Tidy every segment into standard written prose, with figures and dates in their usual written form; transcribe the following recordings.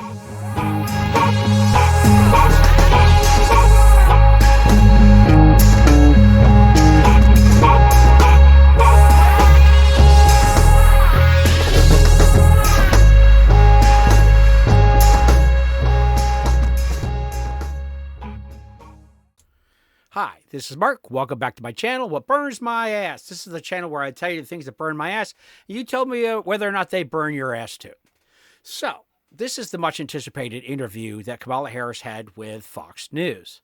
Hi, this is Mark. Welcome back to my channel, What Burns My Ass. This is the channel where I tell you the things that burn my ass. You tell me whether or not they burn your ass too. So, this is the much anticipated interview that Kamala Harris had with Fox News.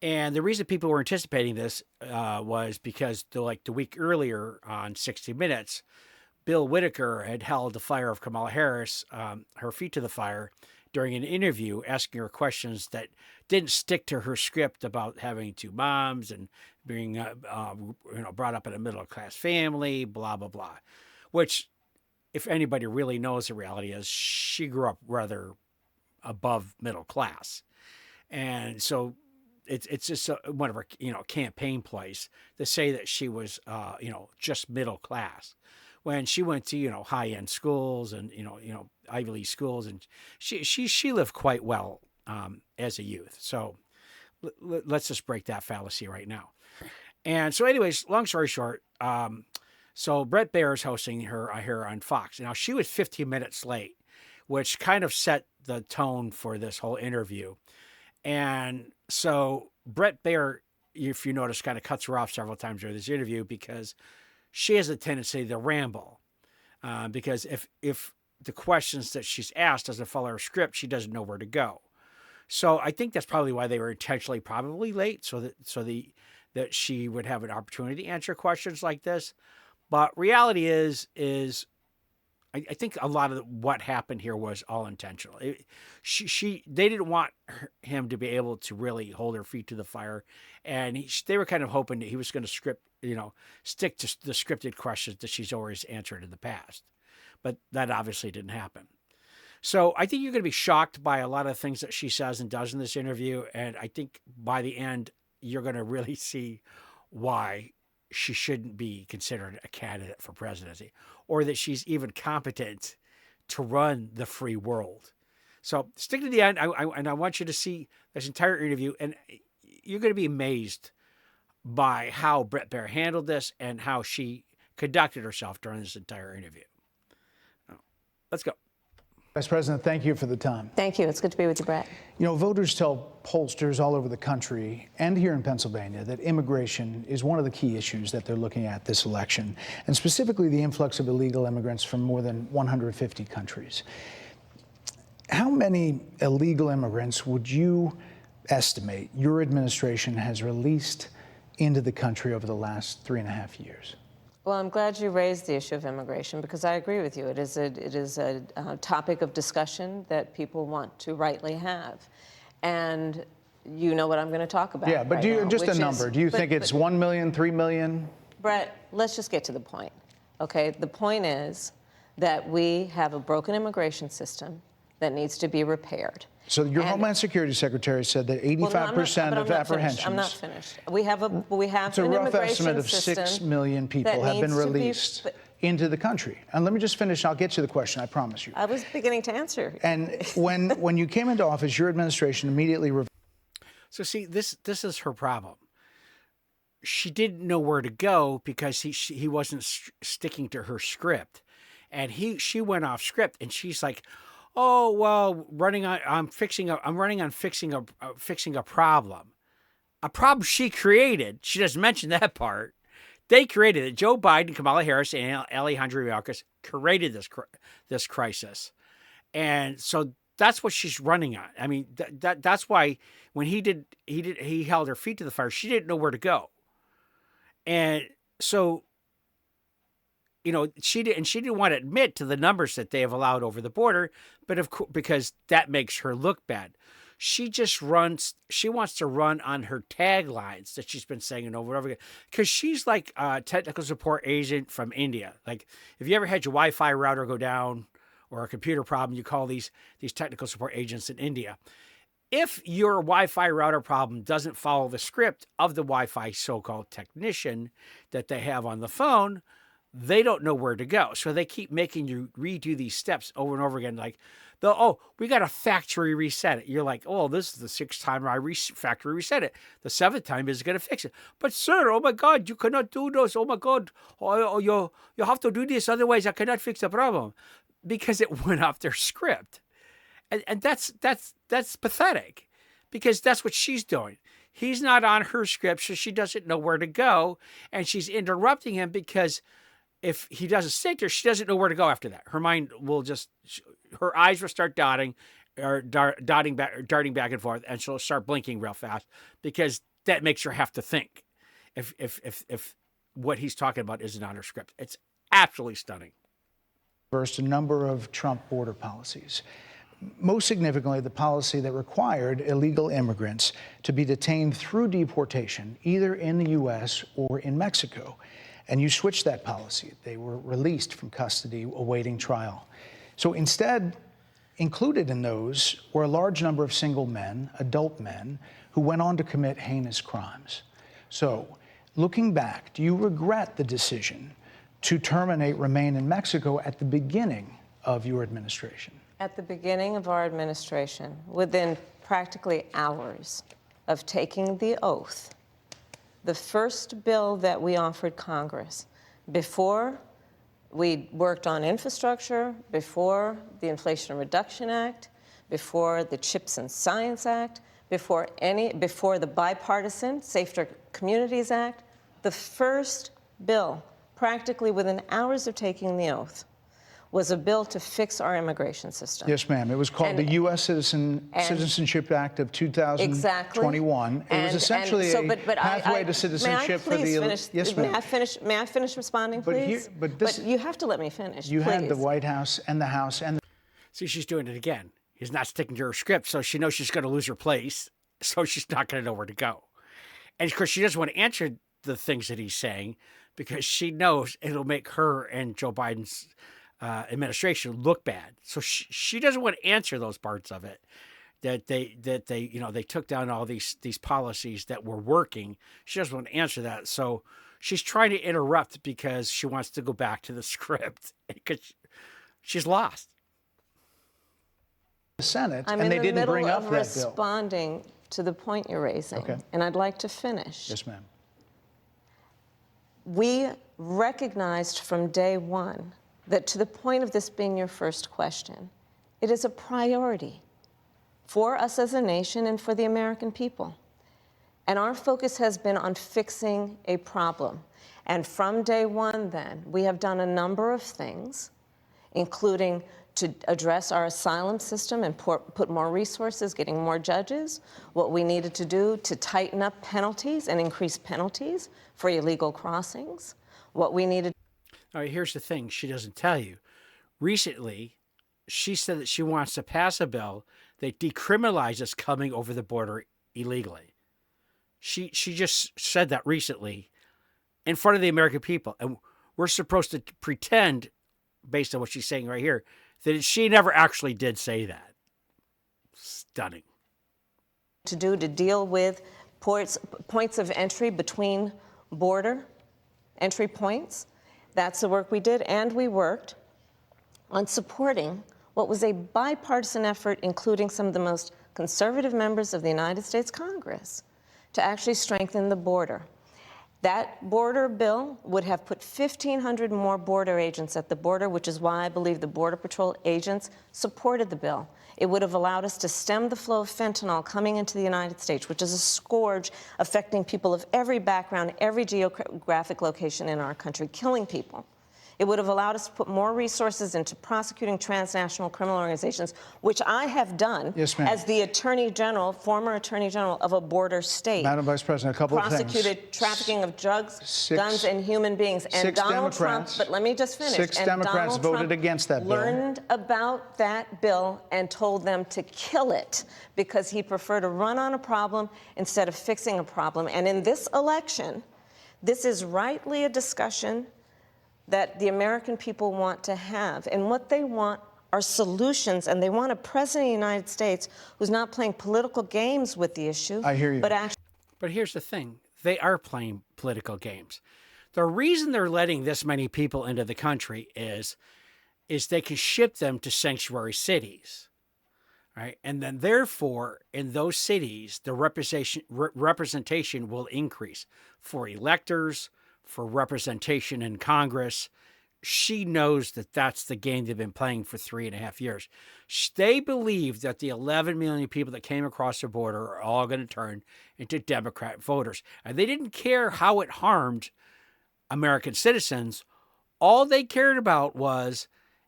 And the reason people were anticipating this was because the week earlier on 60 Minutes, Bill Whitaker had held the fire of Kamala Harris, her feet to the fire, during an interview, asking her questions that didn't stick to her script about having two moms and being brought up in a middle-class family, blah, blah, blah. Which, if anybody really knows the reality is, she grew up rather above middle class. And so it's just one of her, campaign plays to say that she was, just middle class. When she went to, high-end schools and, Ivy League schools, and she lived quite well as a youth. So let's just break that fallacy right now. And so anyways, long story short, so Bret Baier is hosting her here on Fox. Now, she was 15 minutes late, which kind of set the tone for this whole interview. And so Bret Baier, if you notice, kind of cuts her off several times during this interview because she has a tendency to ramble, because if the questions that she's asked doesn't follow her script, she doesn't know where to go. So I think that's probably why they were intentionally probably late, so that she would have an opportunity to answer questions like this. But reality is I think a lot of what happened here was all intentional. They didn't want him to be able to really hold her feet to the fire, and they were kind of hoping that he was going to stick to the scripted questions that she's always answered in the past. But that obviously didn't happen. So I think you're going to be shocked by a lot of things that she says and does in this interview, and I think by the end you're going to really see why she shouldn't be considered a candidate for presidency, or that she's even competent to run the free world. So stick to the end. I want you to see this entire interview, and you're going to be amazed by how Bret Baier handled this and how she conducted herself during this entire interview. Let's go. Vice President, thank you for the time. Thank you. It's good to be with you, Brett. Voters tell pollsters all over the country and here in Pennsylvania that immigration is one of the key issues that they're looking at this election, and specifically the influx of illegal immigrants from more than 150 countries. How many illegal immigrants would you estimate your administration has released into the country over the last 3.5 years? Well, I'm glad you raised the issue of immigration, because I agree with you. It is a topic of discussion that people want to rightly have. And you know what I'm going to talk about. Yeah, but right do you, now, just a number, do you think it's 1 million, 3 million? Brett, let's just get to the point, okay? The point is that we have a broken immigration system that needs to be repaired. So your Homeland Security Secretary said that 85% of apprehensions. I'm not finished. We have an immigration system. It's a rough estimate of 6 million people have been released into the country. And let me just finish. I'll get to the question, I promise you. I was beginning to answer. And when you came into office, your administration immediately. So see, this is her problem. She didn't know where to go because he wasn't sticking to her script, and she went off script, and she's like, oh, well, I'm running on fixing a problem. A problem she created. She doesn't mention that part. They created it. Joe Biden, Kamala Harris, and Alejandro Mayorkas created this crisis. And so that's what she's running on. I mean, that's why when he held her feet to the fire, she didn't know where to go. And so, she didn't want to admit to the numbers that they have allowed over the border, but because that makes her look bad. She wants to run on her taglines that she's been saying over and over again, because she's like a technical support agent from India. Like, if you ever had your Wi-Fi router go down or a computer problem, you call these technical support agents in India. If your Wi-Fi router problem doesn't follow the script of the Wi-Fi so-called technician that they have on the phone, they don't know where to go. So they keep making you redo these steps over and over again. Like, we got to factory reset it. You're like, oh, this is the sixth time I factory reset it. The seventh time is going to fix it. But sir, oh my God, you cannot do this. Oh my God, you have to do this. Otherwise, I cannot fix the problem, because it went off their script, and that's pathetic, because that's what she's doing. He's not on her script, so she doesn't know where to go, and she's interrupting him because if he doesn't sit there, she doesn't know where to go after that. Her mind will her eyes will start darting back and forth, and she'll start blinking real fast, because that makes her have to think if what he's talking about isn't on her script. It's absolutely stunning. First, a number of Trump border policies. Most significantly, the policy that required illegal immigrants to be detained through deportation, either in the U.S. or in Mexico. And you switched that policy. They were released from custody awaiting trial. So instead, included in those were a large number of single men, adult men, who went on to commit heinous crimes. So, looking back, do you regret the decision to terminate Remain in Mexico at the beginning of your administration? At the beginning of our administration, within practically hours of taking the oath, the first bill that we offered Congress, before we worked on infrastructure, before the Inflation Reduction Act, before the CHIPS and Science Act, before the bipartisan Safer Communities Act, the first bill, practically within hours of taking the oath, was a bill to fix our immigration system. Yes, ma'am. It was called the U.S. Citizenship Act of 2021. Exactly. It was essentially a pathway to citizenship for the... Yes, ma'am. May I finish responding, please? But you have to let me finish, You please. had the White House and the House and the... See, she's doing it again. He's not sticking to her script, so she knows she's going to lose her place, so she's not going to know where to go. And, of course, she doesn't want to answer the things that he's saying, because she knows it'll make her and Joe Biden's administration look bad. So she doesn't want to answer those parts of it, that they took down all these policies that were working. She doesn't want to answer that. So she's trying to interrupt because she wants to go back to the script, because she's lost. The Senate, I'm and they didn't bring up that bill. I'm in the middle of responding to the point you're raising, okay, and I'd like to finish. Yes, ma'am. We recognized from day one that, to the point of this being your first question, it is a priority for us as a nation and for the American people. And our focus has been on fixing a problem. And from day one, then, we have done a number of things, including to address our asylum system and put more resources, getting more judges, what we needed to do to tighten up penalties and increase penalties for illegal crossings, what we needed. All right, here's the thing she doesn't tell you. Recently, she said that she wants to pass a bill that decriminalizes coming over the border illegally. She just said that recently in front of the American people. And we're supposed to pretend, based on what she's saying right here, that she never actually did say that. Stunning. To deal with points of entry between border entry points. That's the work we did, and we worked on supporting what was a bipartisan effort, including some of the most conservative members of the United States Congress, to actually strengthen the border. That border bill would have put 1,500 more border agents at the border, which is why I believe the Border Patrol agents supported the bill. It would have allowed us to stem the flow of fentanyl coming into the United States, which is a scourge affecting people of every background, every geographic location in our country, killing people. It would have allowed us to put more resources into prosecuting transnational criminal organizations, which I have done as the Attorney General, former Attorney General of a border state. Madam Vice President, a couple of things. Prosecuted trafficking of drugs, guns, and human beings. And Donald Trump, but let me just finish. Six Democrats voted against that bill. Learned about that bill and told them to kill it because he preferred to run on a problem instead of fixing a problem. And in this election, this is rightly a discussion that the American people want to have. And what they want are solutions, and they want a president of the United States who's not playing political games with the issue. I hear you. But here's the thing. They are playing political games. The reason they're letting this many people into the country is they can ship them to sanctuary cities. right? And then therefore, in those cities, the representation will increase for electors, for representation in Congress. She knows that that's the game they've been playing for 3.5 years. They believe that the 11 million people that came across the border are all going to turn into Democrat voters. And they didn't care how it harmed American citizens. All they cared about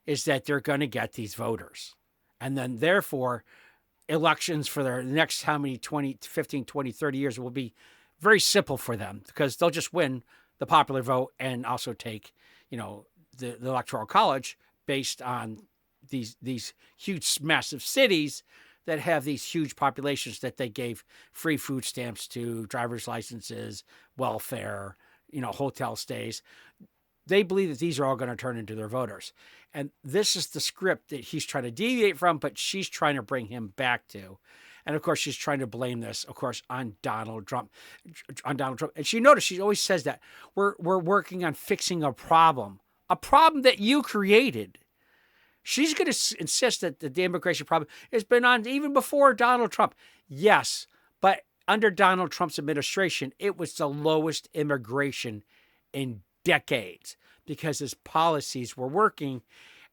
is that they're going to get these voters. And then therefore, elections for their next 15, 20, 30 years will be very simple for them because they'll just win the popular vote and also take, the Electoral College based on these huge, massive cities that have these huge populations that they gave free food stamps to, driver's licenses, welfare, hotel stays. They believe that these are all going to turn into their voters. And this is the script that he's trying to deviate from, but she's trying to bring him back to. And of course, she's trying to blame this, of course, on Donald Trump. And she noticed, she always says that we're working on fixing a problem that you created. She's going to insist that the immigration problem has been on even before Donald Trump. Yes, but under Donald Trump's administration, it was the lowest immigration in decades because his policies were working.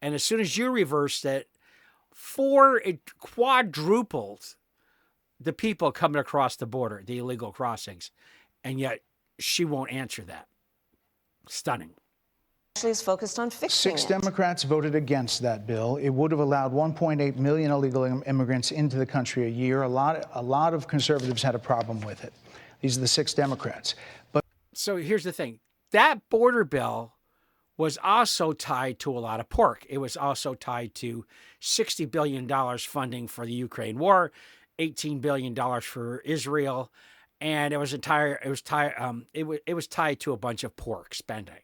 And as soon as you reverse it, it quadrupled the people coming across the border, the illegal crossings. And yet she won't answer that. Stunning. Actually is focused on fixing Six Democrats voted against that bill. It would have allowed 1.8 million illegal immigrants into the country a year. A lot of conservatives had a problem with it. These are the 6 Democrats. But so here's the thing. That border bill was also tied to a lot of pork. It was also tied to $60 billion funding for the Ukraine war, $18 billion for Israel, and it was tied to a bunch of pork spending.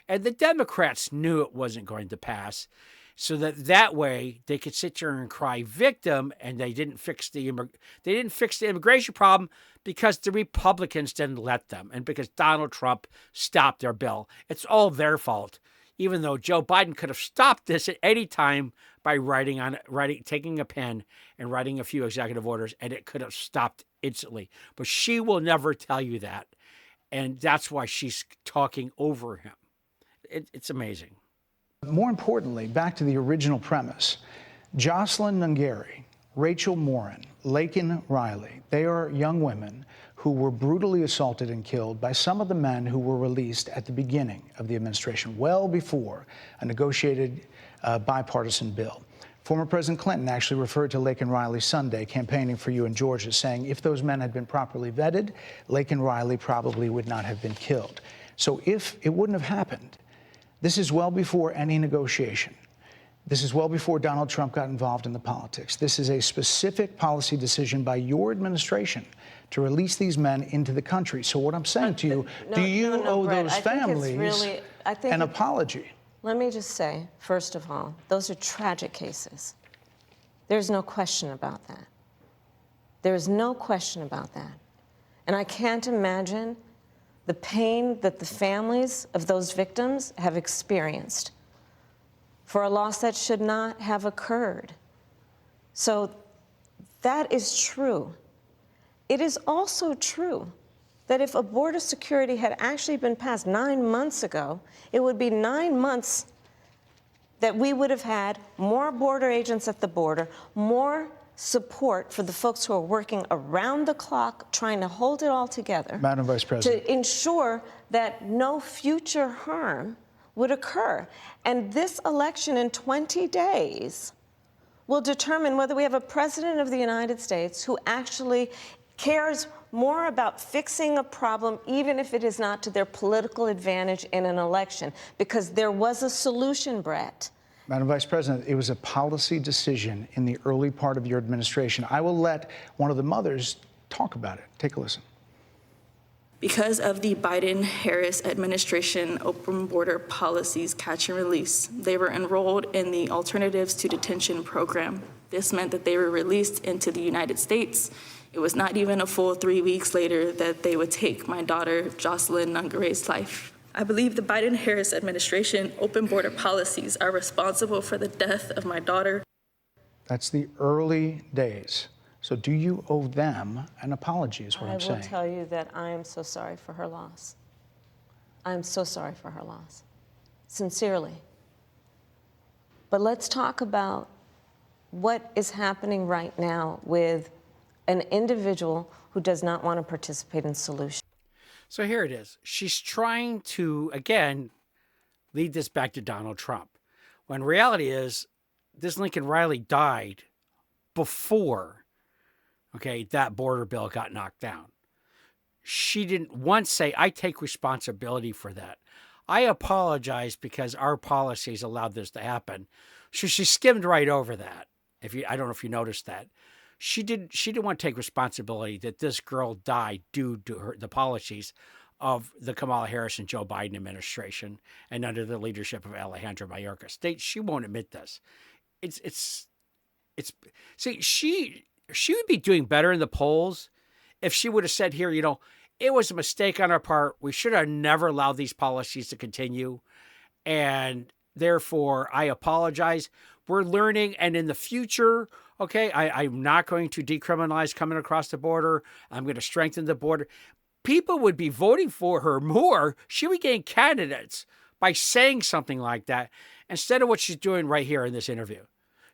And the Democrats knew it wasn't going to pass, so that way they could sit there and cry victim, and they didn't fix the immigration problem because the Republicans didn't let them, and because Donald Trump stopped their bill. It's all their fault, even though Joe Biden could have stopped this at any time by taking a pen and writing a few executive orders, and it could have stopped instantly. But she will never tell you that, and that's why she's talking over him. It's amazing. more importantly, back to the original premise, Jocelyn Nungari, Rachel Morin, Laken Riley, they are young women who were brutally assaulted and killed by some of the men who were released at the beginning of the administration, well before a negotiated bipartisan bill. Former President Clinton actually referred to Laken Riley Sunday, campaigning for you in Georgia, saying if those men had been properly vetted, Laken Riley probably would not have been killed. So if it wouldn't have happened, this is well before any negotiation. This is well before Donald Trump got involved in the politics. This is a specific policy decision by your administration to release these men into the country. So what I'm saying to you, do you owe Brett, those families an apology? Let me just say, first of all, those are tragic cases. There's no question about that. There is no question about that. And I can't imagine the pain that the families of those victims have experienced for a loss that should not have occurred. So that is true. It is also true that if a border security had actually been passed 9 months ago, it would be 9 months that we would have had more border agents at the border, more support for the folks who are working around the clock trying to hold it all together. Madam Vice President. To ensure that no future harm would occur. And this election in 20 days will determine whether we have a president of the United States who actually cares more about fixing a problem, even if it is not to their political advantage in an election, because there was a solution, Brett. Madam Vice President, it was a policy decision in the early part of your administration. I will let one of the mothers talk about it. Take a listen. Because of the Biden-Harris administration open border policies catch and release, they were enrolled in the Alternatives to Detention program. This meant that they were released into the United States. It was not even a full 3 weeks later that they would take my daughter, Jocelyn Nungari's life. I believe the Biden-Harris administration open border policies are responsible for the death of my daughter. That's the early days. So do you owe them an apology is what I'm saying. I will tell you that I am so sorry for her loss. I am so sorry for her loss. Sincerely. But let's talk about what is happening right now with an individual who does not want to participate in solutions. So here it is. She's trying to, again, lead this back to Donald Trump. When reality is, this Lincoln Riley died before, that border bill got knocked down. She didn't once say, I take responsibility for that. I apologize because our policies allowed this to happen. So she skimmed right over that. I don't know if you noticed that. She didn't want to take responsibility that this girl died due to the policies of the Kamala Harris and Joe Biden administration and under the leadership of Alejandro Mayorkas. She won't admit this. See, she would be doing better in the polls if she would have said here, it was a mistake on our part. We should have never allowed these policies to continue. And therefore, I apologize. We're learning. And in the future, I'm not going to decriminalize coming across the border. I'm going to strengthen the border. People would be voting for her more. She would gain candidates by saying something like that instead of what she's doing right here in this interview.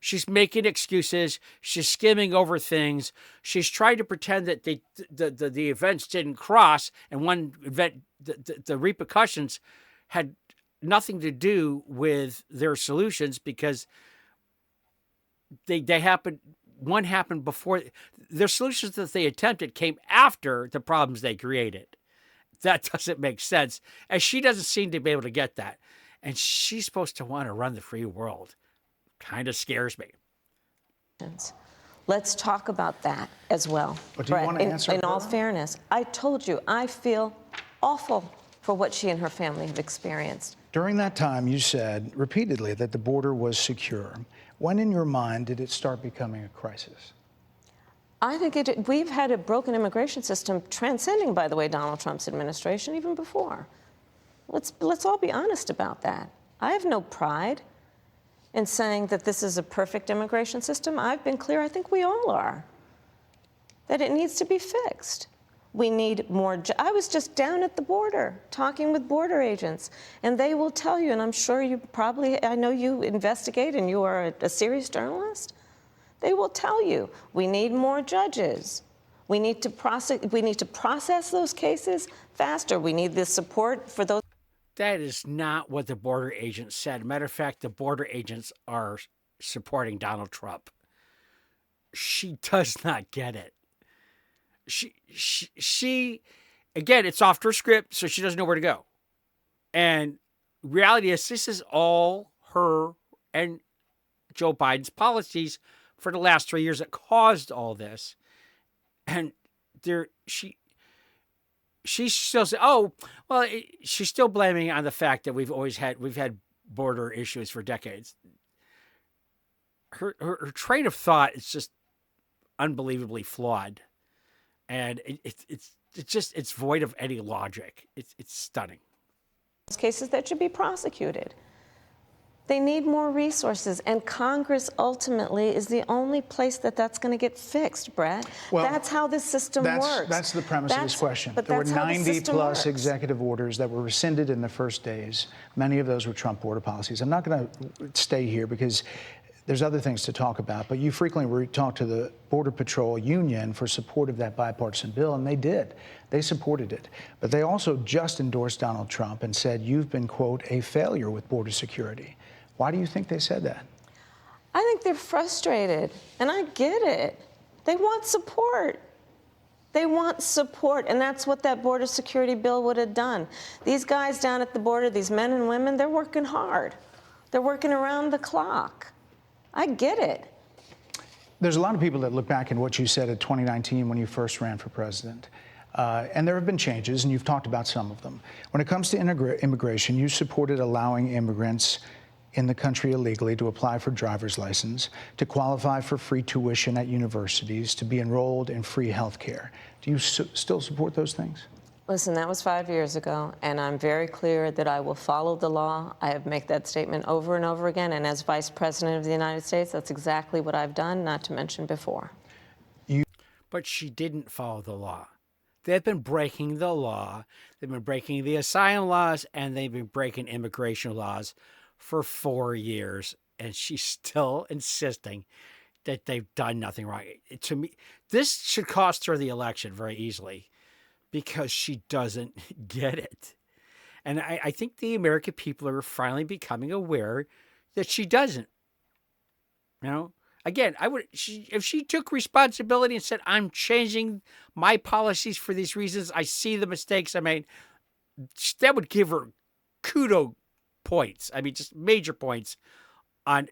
She's making excuses. She's skimming over things. She's trying to pretend that the events didn't cross, and one event, the repercussions had nothing to do with their solutions because they happened. One happened before. Their solutions that they attempted came after the problems they created. That doesn't make sense, and she doesn't seem to be able to get that. And she's supposed to want to run the free world. Kind of scares me. Let's talk about that as well. But do you want to answer in all fairness, I told you, I feel awful for what she and her family have experienced. During that time, you said repeatedly that the border was secure. When in your mind did it start becoming a crisis? I think we've had a broken immigration system transcending, by the way, Donald Trump's administration even before. Let's all be honest about that. I have no pride in saying that this is a perfect immigration system. I've been clear, I think we all are, that it needs to be fixed. We need more. I was just down at the border talking with border agents, and they will tell you, and I'm sure I know you investigate and you are a serious journalist. They will tell you, we need more judges. We need to process those cases faster. We need the support for those. That is not what the border agents said. Matter of fact, the border agents are supporting Donald Trump. She does not get it. She again, it's off her script, so she doesn't know where to go. And reality is, this is all her and Joe Biden's policies for the last 3 years that caused all this. And she still says, she's still blaming it on the fact that we've had border issues for decades. Her train of thought is just unbelievably flawed, and it's void of any logic. It's stunning. Cases that should be prosecuted. They need more resources, and Congress ultimately is the only place that's going to get fixed, Brett. Well, that's how this system works. That's the premise of this question. There were 90-plus executive orders that were rescinded in the first days. Many of those were Trump border policies. I'm not going to stay here because there's other things to talk about, but you frequently talk to the Border Patrol Union for support of that bipartisan bill, and they did. They supported it. But they also just endorsed Donald Trump and said, you've been, quote, a failure with border security. Why do you think they said that? I think they're frustrated, and I get it. They want support. They want support, and that's what that border security bill would have done. These guys down at the border, these men and women, they're working hard. They're working around the clock. I get it. There's a lot of people that look back at what you said in 2019 when you first ran for president. And there have been changes, and you've talked about some of them. When it comes to immigration, you supported allowing immigrants in the country illegally to apply for driver's license, to qualify for free tuition at universities, to be enrolled in free health care. Do you still support those things? Listen, that was 5 years ago, and I'm very clear that I will follow the law. I have made that statement over and over again, and as Vice President of the United States, that's exactly what I've done, not to mention before. But she didn't follow the law. They've been breaking the law. They've been breaking the asylum laws, and they've been breaking immigration laws for 4 years, and she's still insisting that they've done nothing wrong. To me, this should cost her the election very easily because she doesn't get it. And I think the American people are finally becoming aware that she doesn't. You know, again, if she took responsibility and said, "I'm changing my policies for these reasons. I see the mistakes I made," that would give her kudo points. I mean, just major points on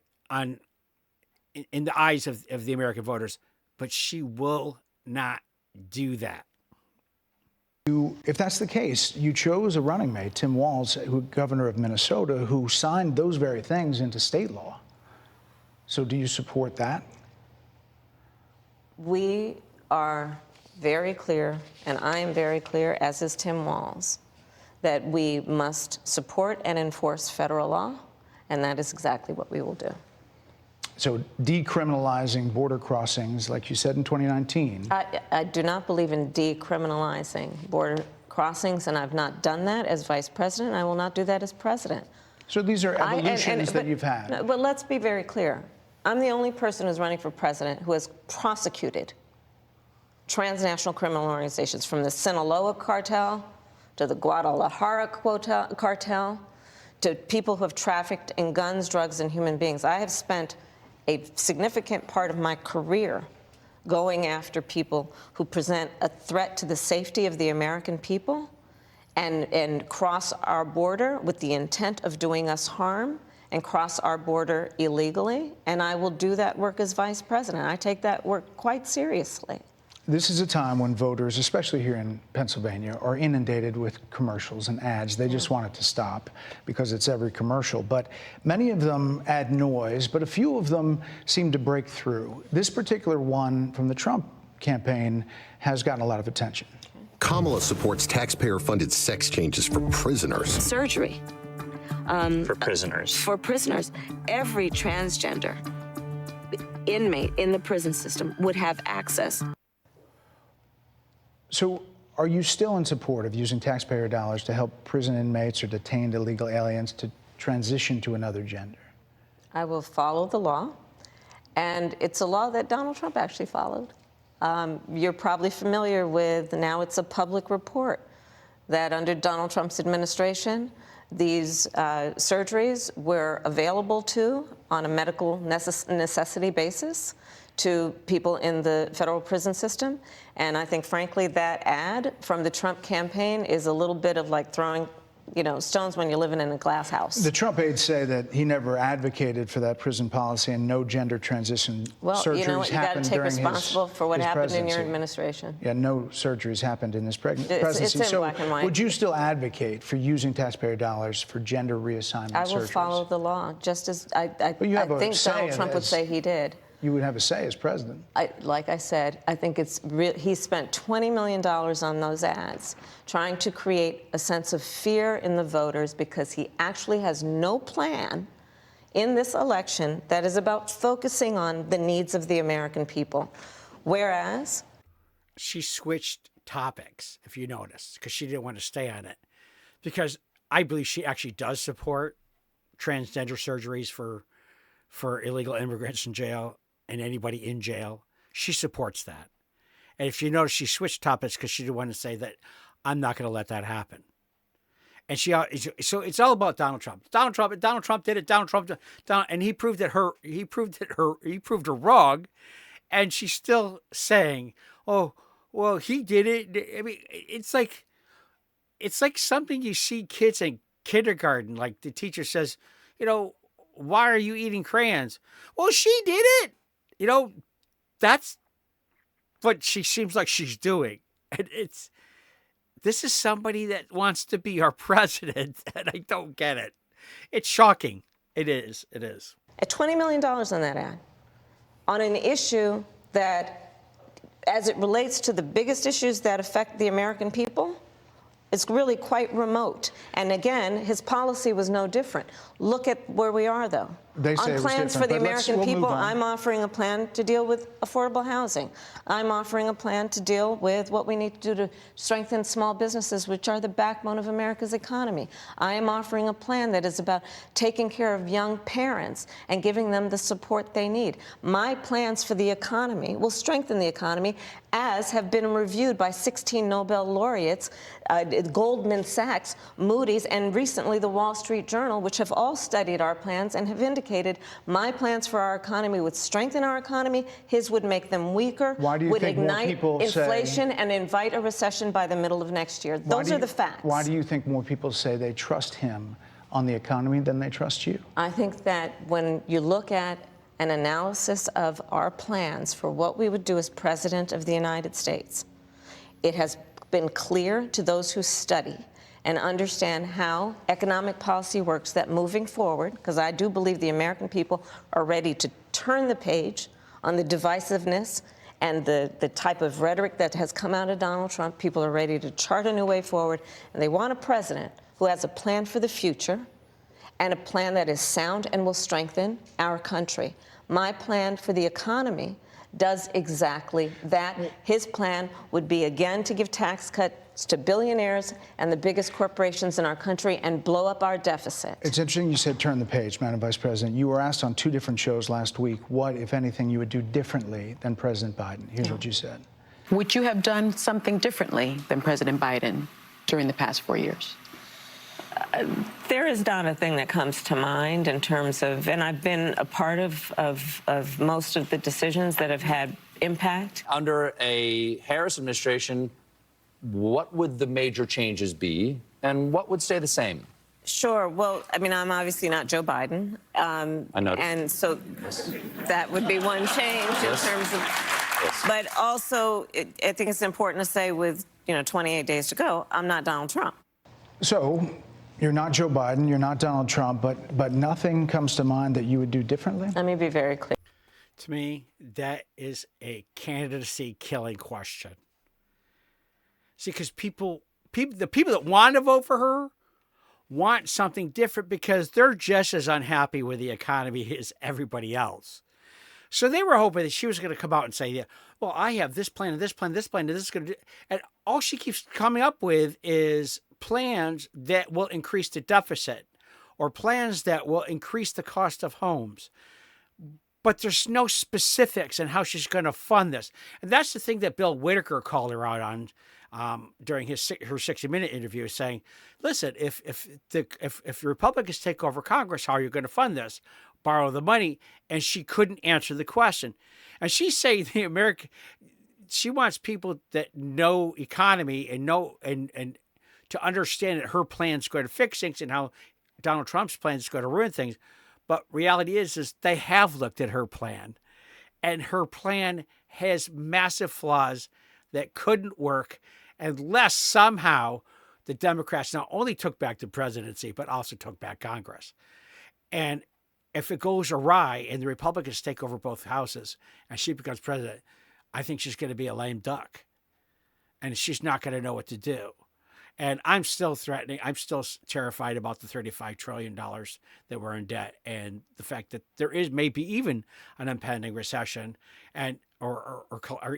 in the eyes of the American voters. But she will not do that. If that's the case, you chose a running mate, Tim Walz, governor of Minnesota, who signed those very things into state law. So do you support that? We are very clear, and I am very clear, as is Tim Walz, that we must support and enforce federal law, and that is exactly what we will do. So decriminalizing border crossings, like you said in 2019. I do not believe in decriminalizing border crossings, and I've not done that as vice president. I will not do that as president. So these are evolutions that you've had. But let's be very clear. I'm the only person who's running for president who has prosecuted transnational criminal organizations, from the Sinaloa cartel to the Guadalajara cartel to people who have trafficked in guns, drugs, and human beings. I have spent a significant part of my career going after people who present a threat to the safety of the American people and cross our border with the intent of doing us harm and cross our border illegally. And I will do that work as vice president. I take that work quite seriously. This is a time when voters, especially here in Pennsylvania, are inundated with commercials and ads. They just want it to stop because it's every commercial. But many of them add noise, but a few of them seem to break through. This particular one from the Trump campaign has gotten a lot of attention. Kamala supports taxpayer-funded sex changes for prisoners. Surgery. For prisoners. For prisoners. Every transgender inmate in the prison system would have access. So are you still in support of using taxpayer dollars to help prison inmates or detained illegal aliens to transition to another gender? I will follow the law, and it's a law that Donald Trump actually followed. You're probably familiar with, now it's a public report, that under Donald Trump's administration, these surgeries were available on a medical necessity basis to people in the federal prison system. And I think, frankly, that ad from the Trump campaign is a little bit of like throwing, stones when you're living in a glass house. The Trump aides say that he never advocated for that prison policy and no gender transition surgeries you know what, you got to take responsible for what happened in your administration. Yeah, no surgeries happened in his presidency. It's in black and white. Would you still advocate for using taxpayer dollars for gender reassignment surgeries? I will follow the law, just as I think Donald Trump would say he did. You would have a say as president. Like I said, I think he spent $20 million on those ads, trying to create a sense of fear in the voters because he actually has no plan in this election that is about focusing on the needs of the American people. Whereas she switched topics, if you notice, because she didn't want to stay on it. Because I believe she actually does support transgender surgeries for illegal immigrants in jail and anybody in jail. She supports that. And if you notice, she switched topics because she didn't want to say that I'm not going to let that happen. And so it's all about Donald Trump. Donald Trump did it. And he proved her wrong. And she's still saying, "Oh, well, he did it." I mean, it's like something you see kids in kindergarten. Like the teacher says, "Why are you eating crayons?" Well, she did it. That's what she seems like she's doing. And this is somebody that wants to be our president, and I don't get it. It's shocking. It is. At $20 million on that ad, on an issue that, as it relates to the biggest issues that affect the American people, It's really quite remote. And again, his policy was no different. Look at where we are, though. They say on it was plans for different, the but we'll American move people, on. I'm offering a plan to deal with affordable housing. I'm offering a plan to deal with what we need to do to strengthen small businesses, which are the backbone of America's economy. I am offering a plan that is about taking care of young parents and giving them the support they need. My plans for the economy will strengthen the economy, as have been reviewed by 16 Nobel laureates, Goldman Sachs, Moody's, and recently the Wall Street Journal, which have all studied our plans and have indicated my plans for our economy would strengthen our economy, his would make them weaker, Why do you would think more ignite people inflation and invite a recession by the middle of next year. Those are the facts. Why do you think more people say they trust him on the economy than they trust you? I think that when you look at an analysis of our plans for what we would do as President of the United States, it has been clear to those who study and understand how economic policy works that moving forward, because I do believe the American people are ready to turn the page on the divisiveness and the type of rhetoric that has come out of Donald Trump. People are ready to chart a new way forward, and they want a president who has a plan for the future and a plan that is sound and will strengthen our country. My plan for the economy does exactly that. His plan would be, again, to give tax cuts to billionaires and the biggest corporations in our country and blow up our deficit. It's interesting you said turn the page, Madam Vice President. You were asked on 2 different shows last week what, if anything, you would do differently than President Biden. Here's what you said. Would you have done something differently than President Biden during the past 4 years? There is not a thing that comes to mind in terms of, and I've been a part of most of the decisions that have had impact. Under a Harris administration, what would the major changes be, and what would stay the same? Sure. Well, I mean, I'm obviously not Joe Biden. I noticed. And so that would be one change in terms of, but also I think it's important to say with, 28 days to go, I'm not Donald Trump. So you're not Joe Biden, you're not Donald Trump, but nothing comes to mind that you would do differently? Let me be very clear. To me, that is a candidacy killing question. See, because the people that want to vote for her want something different because they're just as unhappy with the economy as everybody else. So they were hoping that she was going to come out and say, yeah, well, I have this plan and this plan, this plan, and this is going to do. And all she keeps coming up with is plans that will increase the deficit or plans that will increase the cost of homes. But there's no specifics on how she's going to fund this. And that's the thing that Bill Whitaker called her out on during her 60-minute interview, saying, listen, if Republicans take over Congress, how are you going to fund this? Borrow the money. And she couldn't answer the question. And she's saying she wants people that know economy and know and to understand that her plan's going to fix things and how Donald Trump's plan is going to ruin things. But reality is they have looked at her plan, and her plan has massive flaws that couldn't work unless somehow the Democrats not only took back the presidency, but also took back Congress. And if it goes awry and the Republicans take over both houses and she becomes president, I think she's going to be a lame duck. And she's not going to know what to do. And I'm still threatening. I'm still terrified about the $35 trillion that we're in debt, and the fact that there is maybe even an impending recession, and or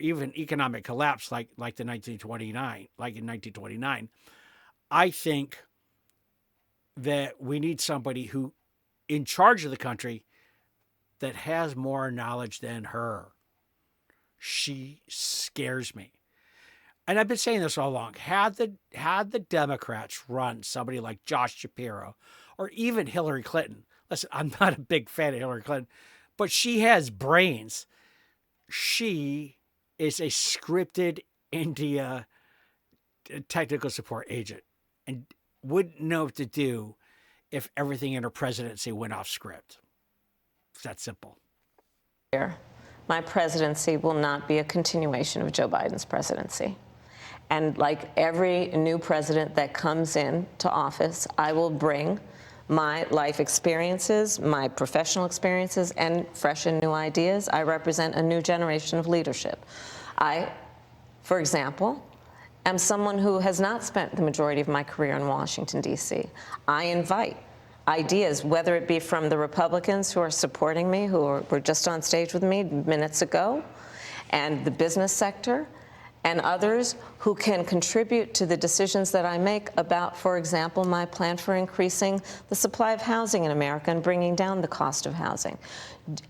even economic collapse like in 1929. I think that we need somebody who, in charge of the country, that has more knowledge than her. She scares me. And I've been saying this all along. Had the Democrats run somebody like Josh Shapiro or even Hillary Clinton, listen, I'm not a big fan of Hillary Clinton, but she has brains. She is a scripted India technical support agent and wouldn't know what to do if everything in her presidency went off script. It's that simple. My presidency will not be a continuation of Joe Biden's presidency. And like every new president that comes into office, I will bring my life experiences, my professional experiences, and fresh and new ideas. I represent a new generation of leadership. I, for example, am someone who has not spent the majority of my career in Washington, D.C. I invite ideas, whether it be from the Republicans who are supporting me, who were just on stage with me minutes ago, and the business sector, and others who can contribute to the decisions that I make about, for example, my plan for increasing the supply of housing in America and bringing down the cost of housing,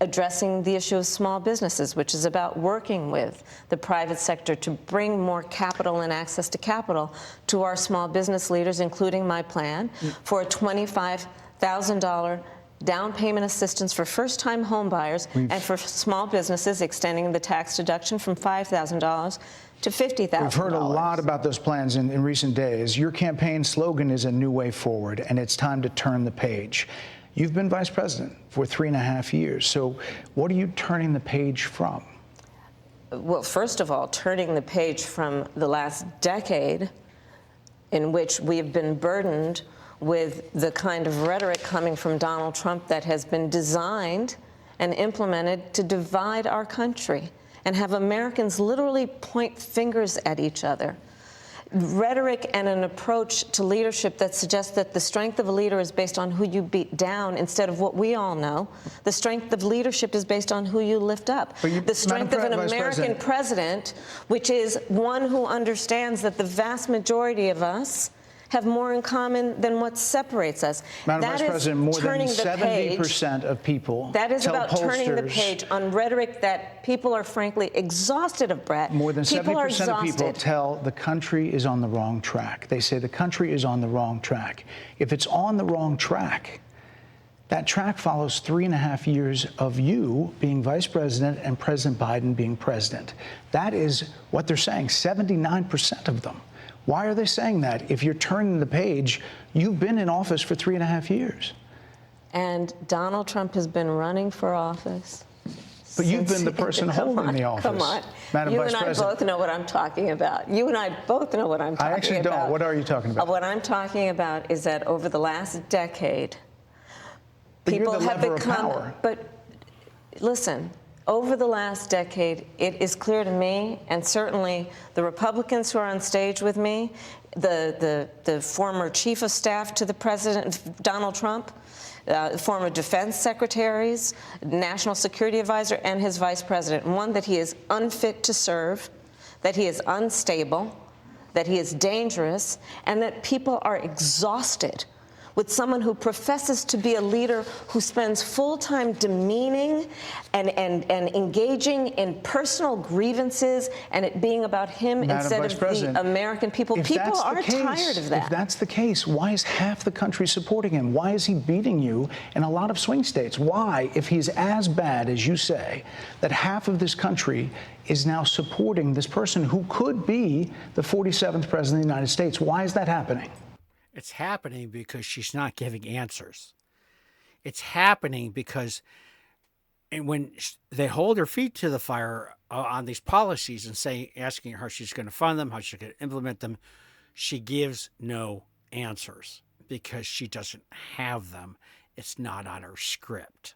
addressing the issue of small businesses, which is about working with the private sector to bring more capital and access to capital to our small business leaders, including my plan for a $25,000 down payment assistance for first-time home buyers and for small businesses, extending the tax deduction from $5,000 to $50,000. We've heard a lot about those plans in recent days. Your campaign slogan is a new way forward, and it's time to turn the page. You've been vice president for 3.5 years, so what are you turning the page from? Well, first of all, turning the page from the last decade in which we've been burdened with the kind of rhetoric coming from Donald Trump that has been designed and implemented to divide our country and have Americans literally point fingers at each other. Rhetoric and an approach to leadership that suggests that the strength of a leader is based on who you beat down instead of what we all know. The strength of leadership is based on who you lift up. The strength of an American president, which is one who understands that the vast majority of us have more in common than what separates us. Madam Vice President, more than 70% of people that is tell about pollsters, turning the page on rhetoric that people are frankly exhausted of, Brett. More than 70% of people tell the country is on the wrong track. They say the country is on the wrong track. If it's on the wrong track, that track follows 3.5 years of you being vice president and President Biden being president. That is what they're saying, 79% of them. Why are they saying that? If you're turning the page, you've been in office for 3.5 years. And Donald Trump has been running for office. But you've been the person holding the office. Come on. Madam Vice President. You and I both know what I'm talking about. You and I both know what I'm talking about. I actually don't. What are you talking about? What I'm talking about is that over the last decade, people have become. But listen. Over the last decade, it is clear to me, and certainly the Republicans who are on stage with me, the former chief of staff to the president, Donald Trump, former defense secretaries, national security advisor, and his vice president, one, that he is unfit to serve, that he is unstable, that he is dangerous, and that people are exhausted with someone who professes to be a leader who spends full time demeaning and engaging in personal grievances and it being about him instead of the American people. People are tired of that. If that's the case, why is half the country supporting him? Why is he beating you in a lot of swing states? Why, if he's as bad as you say, that half of this country is now supporting this person who could be the 47th president of the United States? Why is that happening? It's happening because she's not giving answers. It's happening because when they hold her feet to the fire on these policies and asking her how she's going to fund them, how she's going to implement them, she gives no answers because she doesn't have them. It's not on her script.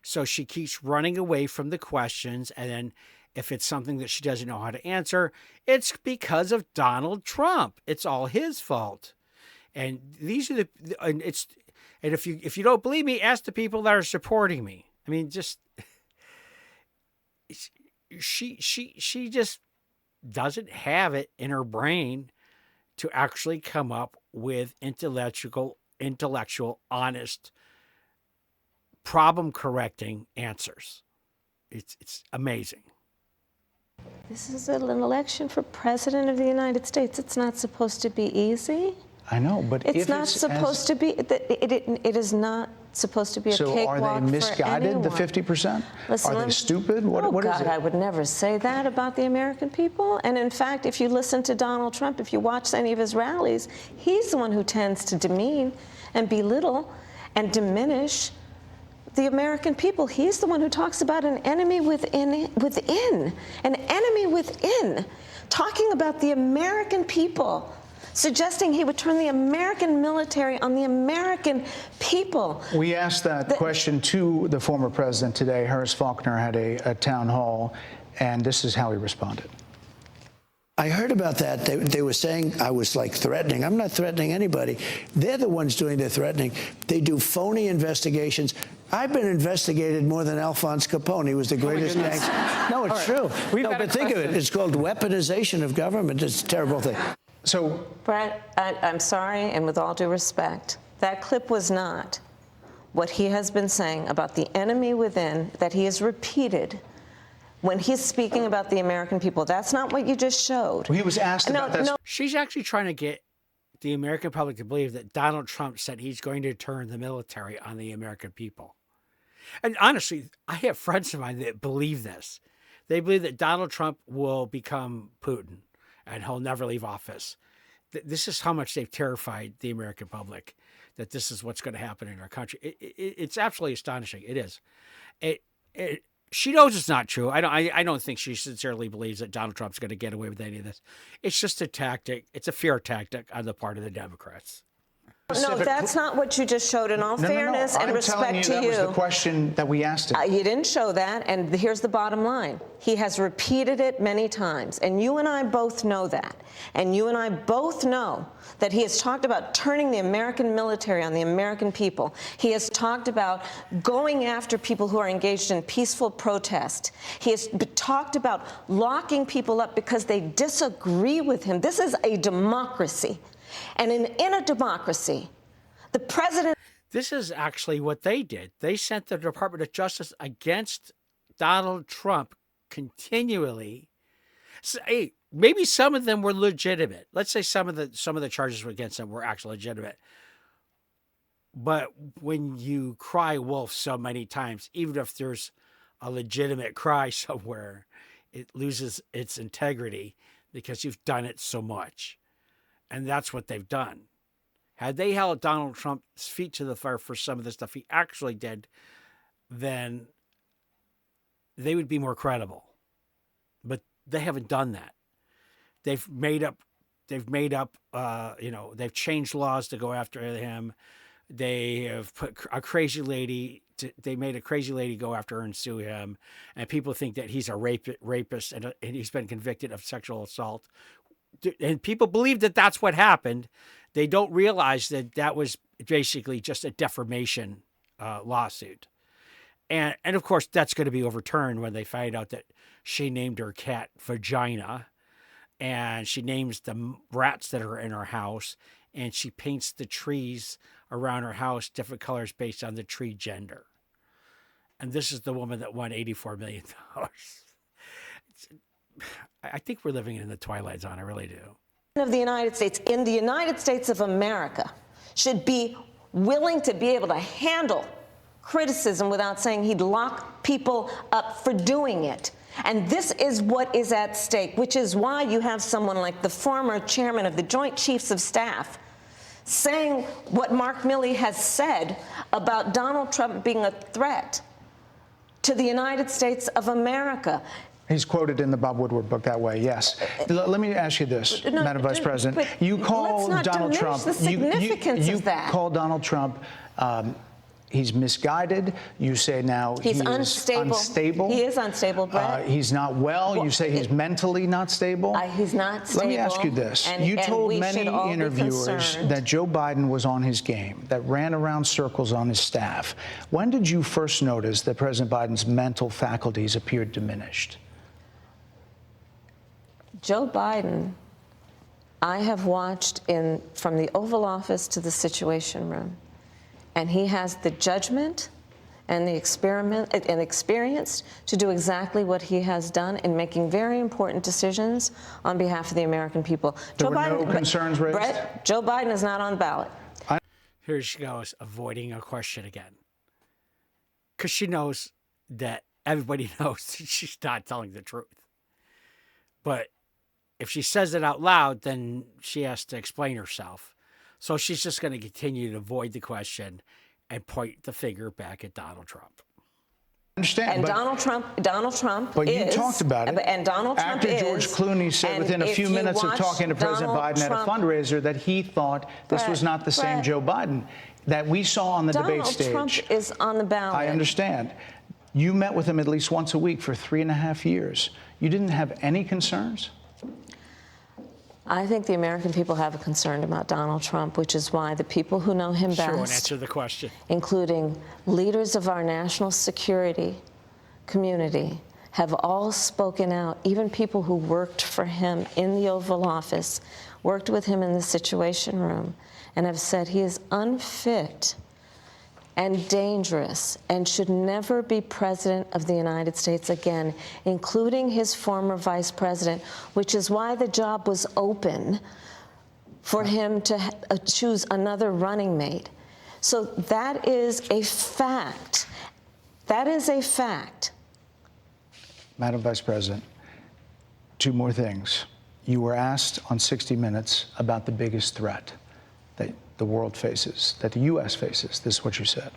So she keeps running away from the questions, and then if it's something that she doesn't know how to answer, it's because of Donald Trump. It's all his fault. And these are and if you don't believe me, ask the people that are supporting me. I mean, just she just doesn't have it in her brain to actually come up with intellectual, honest, problem-correcting answers. It's amazing. This is an election for President of the United States. It's not supposed to be easy. I know, but it's not supposed to be. It is not supposed to be a cakewalk for anyone. So are they misguided, the 50%? Listen, are they stupid? What is it? I would never say that about the American people. And in fact, if you listen to Donald Trump, if you watch any of his rallies, he's the one who tends to demean and belittle and diminish the American people. He's the one who talks about an enemy within, an enemy within, talking about the American people, suggesting he would turn the American military on the American people. We asked that question to the former president today. Harris Faulkner had a town hall, and this is how he responded. I heard about that. They were saying I was like threatening. I'm not threatening anybody. They're the ones doing the threatening. They do phony investigations. I've been investigated more than Alphonse Capone. He was the greatest gangster. No, it's true. No, but think of it. It's called weaponization of government. It's a terrible thing. So, Brett, I'm sorry, and with all due respect, that clip was not what he has been saying about the enemy within that he has repeated when he's speaking about the American people. That's not what you just showed. Well, he was asked about this. She's actually trying to get the American public to believe that Donald Trump said he's going to turn the military on the American people. And honestly, I have friends of mine that believe this. They believe that Donald Trump will become Putin and he'll never leave office. This is how much they've terrified the American public, that this is what's going to happen in our country. It's absolutely astonishing. It is. She knows it's not true. I don't think she sincerely believes that Donald Trump's going to get away with any of this. It's just a tactic. It's a fear tactic on the part of the Democrats. No, that's not what you just showed. In all fairness and respect to you, that was the question that we asked him. You didn't show that, and here's the bottom line. He has repeated it many times, and you and I both know that. And you and I both know that he has talked about turning the American military on the American people. He has talked about going after people who are engaged in peaceful protest. He has talked about locking people up because they disagree with him. This is a democracy. And in a democracy, the president... This is actually what they did. They sent the Department of Justice against Donald Trump continually. So, hey, maybe some of them were legitimate. Let's say some of the charges against them were actually legitimate. But when you cry wolf so many times, even if there's a legitimate cry somewhere, it loses its integrity because you've done it so much. And that's what they've done. Had they held Donald Trump's feet to the fire for some of the stuff he actually did, then they would be more credible. But they haven't done that. They've changed laws to go after him. They have put a crazy lady, they made a crazy lady go after her and sue him. And people think that he's a rapist and he's been convicted of sexual assault. And people believe that that's what happened. They don't realize that that was basically just a defamation lawsuit. And of course, that's going to be overturned when they find out that she named her cat Vagina, and she names the rats that are in her house, and she paints the trees around her house different colors based on the tree gender. And this is the woman that won $84 million. I think we're living in the Twilight Zone. I really do. Of the United States, in the United States of America, should be willing to be able to handle criticism without saying he'd lock people up for doing it. And this is what is at stake, which is why you have someone like the former chairman of the Joint Chiefs of Staff saying what Mark Milley has said about Donald Trump being a threat to the United States of America. He's quoted in the Bob Woodward book that way, yes. Let me ask you this, Madam Vice President. You call Donald Trump, you call Donald Trump, he's misguided. You say now he's unstable. He is unstable, Brett. He's not well. You say he's mentally not stable. He's not stable. Let me ask you this. You told many interviewers that Joe Biden was on his game, that ran around circles on his staff. When did you first notice that President Biden's mental faculties appeared diminished? Joe Biden, I have watched from the Oval Office to the Situation Room, and he has the judgment and the experience to do exactly what he has done in making very important decisions on behalf of the American people. There were no concerns raised? Brett, Joe Biden is not on the ballot. Here she goes, avoiding a question again. Because she knows that everybody knows that she's not telling the truth. But if she says it out loud, then she has to explain herself. So she's just going to continue to avoid the question and point the finger back at Donald Trump. I understand. And Donald Trump but is, you talked about it. And Donald Trump After George Clooney said within a few minutes of talking to President Biden at a fundraiser that he thought this was not the same Joe Biden that we saw on the debate stage. Donald Trump is on the ballot. I understand. You met with him at least once a week for 3.5 years. You didn't have any concerns? I think the American people have a concern about Donald Trump, which is why the people who know him Sure, and best, answer the question, including leaders of our national security community, have all spoken out. Even people who worked for him in the Oval Office, worked with him in the Situation Room, and have said he is unfit and dangerous and should never be president of the United States again, including his former vice president, which is why the job was open for him to choose another running mate. So that is a fact. That is a fact. Madam Vice President, two more things. You were asked on 60 Minutes about the biggest threat that the world faces, that the U.S. faces. This is what you said.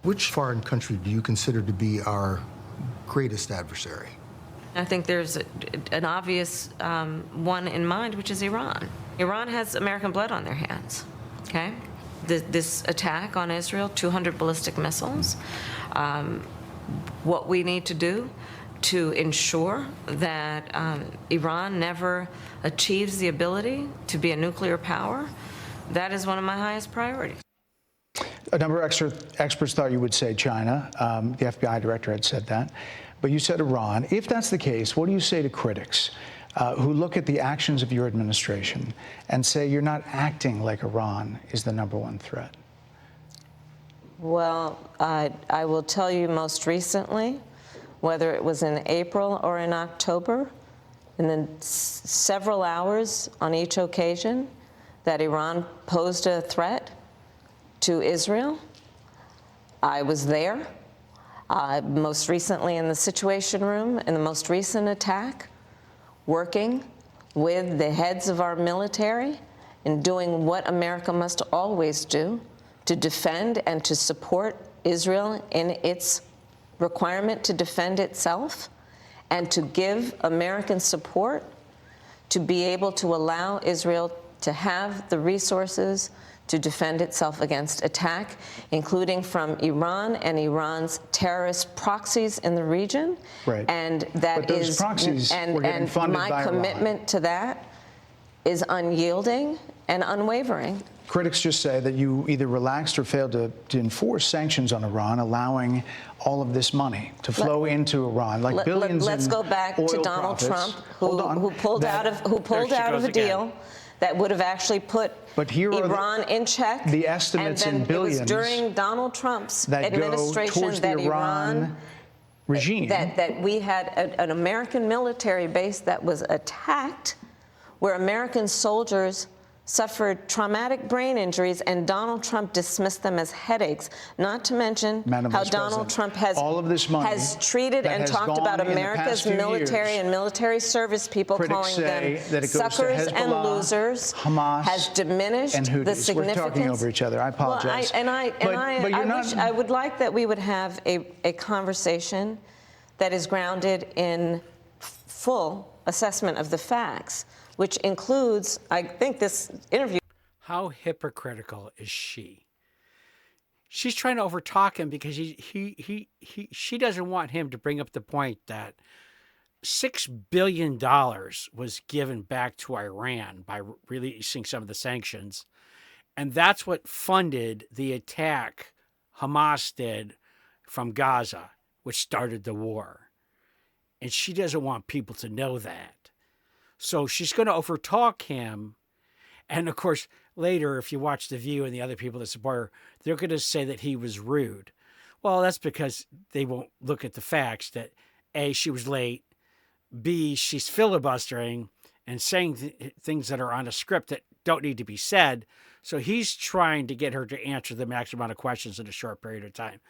Which foreign country do you consider to be our greatest adversary? I think there's an obvious one in mind, which is Iran. Iran has American blood on their hands, okay? This attack on Israel, 200 ballistic missiles. What we need to do to ensure that Iran never achieves the ability to be a nuclear power, that is one of my highest priorities. A number of experts thought you would say China. The FBI director had said that. But you said Iran. If that's the case, what do you say to critics who look at the actions of your administration and say you're not acting like Iran is the #1 threat? Well, I will tell you most recently, whether it was in April or in October, in the several hours on each occasion that Iran posed a threat to Israel, I was there. Most recently in the Situation Room, in the most recent attack, working with the heads of our military and doing what America must always do to defend and to support Israel in its requirement to defend itself, and to give American support to be able to allow Israel to have the resources to defend itself against attack, including from Iran and Iran's terrorist proxies in the region. Right. And that but those is, proxies were getting funded by my Iran. commitment to that is unyielding and unwavering. Critics just say that you either relaxed or failed to enforce sanctions on Iran, allowing all of this money to flow into Iran, like billions. Let's go back to Donald Trump, who pulled out of a deal that would have actually put Iran in check. The estimates in billions. And then it was during Donald Trump's that administration go towards that the Iran regime. That we had an American military base that was attacked, where American soldiers suffered traumatic brain injuries, and Donald Trump dismissed them as headaches, not to mention how Donald Trump has treated and talked about America's military and military service people, calling them suckers and losers, Hamas, has diminished the significance. We're talking over each other. I apologize. Well, I would like that we would have a conversation that is grounded in full assessment of the facts, which includes, I think, this interview. How hypocritical is she? She's trying to overtalk him because she doesn't want him to bring up the point that $6 billion was given back to Iran by releasing some of the sanctions. And that's what funded the attack Hamas did from Gaza, which started the war. And she doesn't want people to know that. So she's going to overtalk him. And of course, later, if you watch The View and the other people that support her, they're going to say that he was rude. Well, that's because they won't look at the facts that A, she was late, B, she's filibustering and saying things that are on a script that don't need to be said. So he's trying to get her to answer the maximum amount of questions in a short period of time.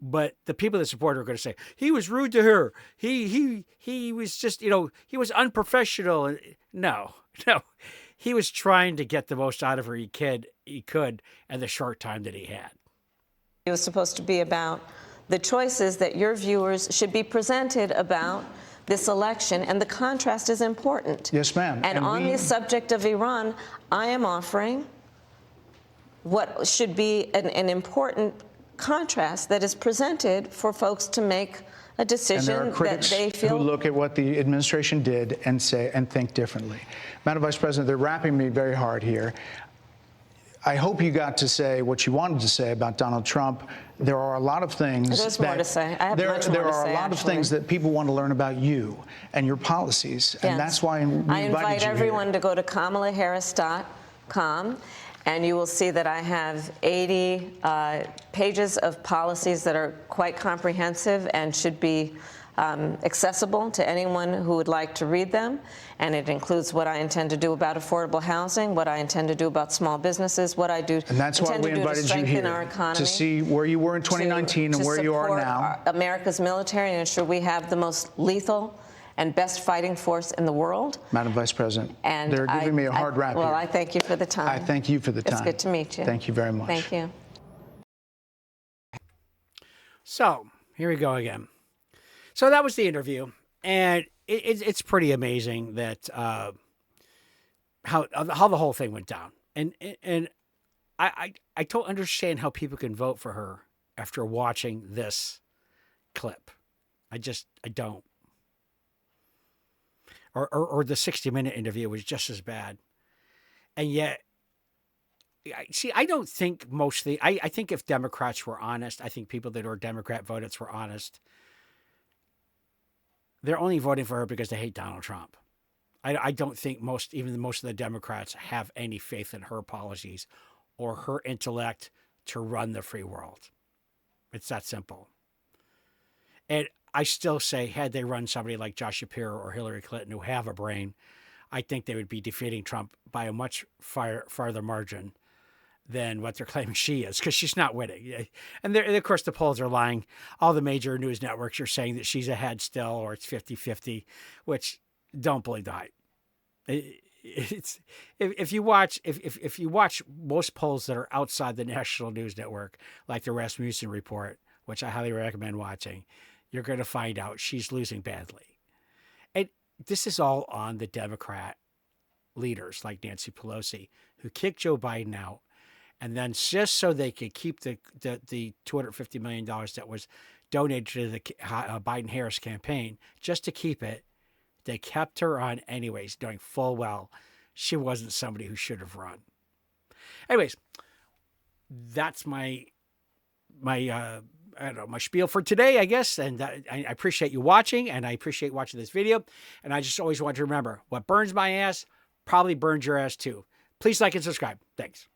But the people that support her are going to say, he was rude to her. He was just, he was unprofessional. No. He was trying to get the most out of her he could in the short time that he had. It was supposed to be about the choices that your viewers should be presented about this election, and the contrast is important. Yes, ma'am. And on the subject of Iran, I am offering what should be an important contrast that is presented for folks to make a And decision there are that critics they who feel. look at what the administration did and say and think differently. Madam Vice President, they're wrapping me very hard here. I hope you got to say what you wanted to say about Donald Trump. There are a lot of things There's more to say. I have there, much more there to are say, a lot of actually. things that people want to learn about you and your policies, and Yes. that's why we I invited invite you everyone here. to go to kamalaharris.com, and you will see that I have 80 pages of policies that are quite comprehensive and should be accessible to anyone who would like to read them. And it includes what I intend to do about affordable housing, what I intend to do about small businesses, what I do And that's why intend we to do to invited you strengthen our here, economy, to see where you were in 2019 and where you are now. support America's military and ensure we have the most lethal and best fighting force in the world. Madam Vice President, And they're giving me a hard rap well, here. I thank you for the time. I thank you for the time. It's good to meet you. Thank you very much. Thank you. So here we go again. So that was the interview, and it's pretty amazing that how the whole thing went down. And I don't understand how people can vote for her after watching this clip. I don't. Or the 60-minute interview was just as bad. And yet, see, I don't think mostly, I think if Democrats were honest, I think people that are Democrat voters were honest, they're only voting for her because they hate Donald Trump. I don't think even most of the Democrats have any faith in her policies or her intellect to run the free world. It's that simple. And I still say, had they run somebody like Josh Shapiro or Hillary Clinton who have a brain, I think they would be defeating Trump by a much farther margin than what they're claiming she is, because she's not winning. And of course, the polls are lying. All the major news networks are saying that she's ahead still, or it's 50-50, which don't believe the hype. It's if you watch most polls that are outside the national news network, like the Rasmussen report, which I highly recommend watching, you're going to find out she's losing badly. And this is all on the Democrat leaders like Nancy Pelosi, who kicked Joe Biden out. And then just so they could keep the $250 million that was donated to the Biden-Harris campaign, just to keep it, they kept her on anyways, knowing full well she wasn't somebody who should have run. Anyways, that's my spiel for today, I guess. And I appreciate you watching, and I appreciate watching this video. And I just always want to remember, what burns my ass probably burns your ass too. Please like and subscribe. Thanks.